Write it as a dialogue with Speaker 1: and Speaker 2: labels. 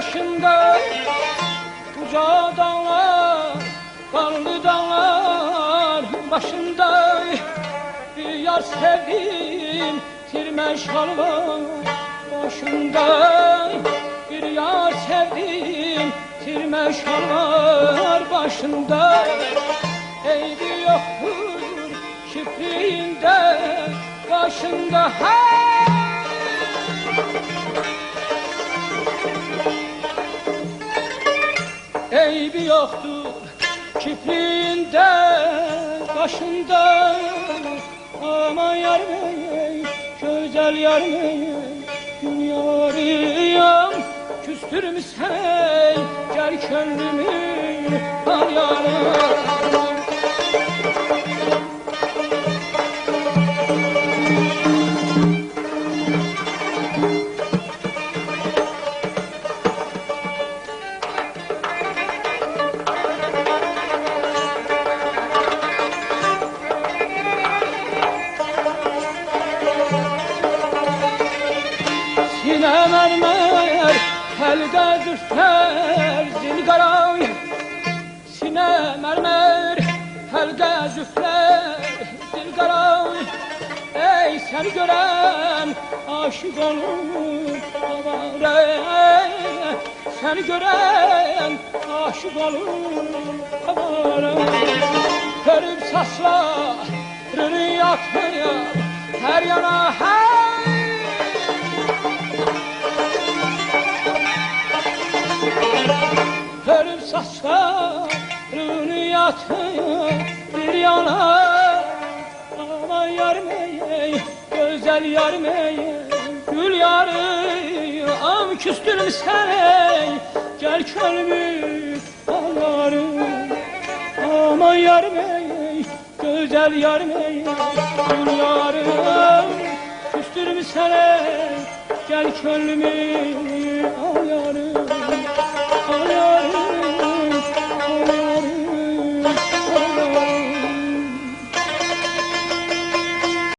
Speaker 1: başında uca dağlar, karlı dağlar başında bir yar sevdim, tirmeşal var başında. Bir yar sevdim, tirmeşal var başında. Eybi yoktur kipriğinde başında. Eybi yoktur kipriğinde başında. Aman yar bey, güzel yar bey, yarıyam küstürmüşsen gel gönlümü al yarım. Sine mermer, elde züfler, zilgaray. Sine mermer, elde züfler, zilgaray. Ey seni gören aşık olur havare. Seni gören aşık olur havare. Görüp saçlarını yatmaya her yana hey. Görüp saçlarını yatmaya bir yana. Aman yarım ey, güzel yarım ey, gül yarım, am küstürmüşsen ey, gel könlümü al yarım. Aman yarım ey, güzel yarım ey, gül yarım, küstürmüşsen ey, gel könlümü al yarım.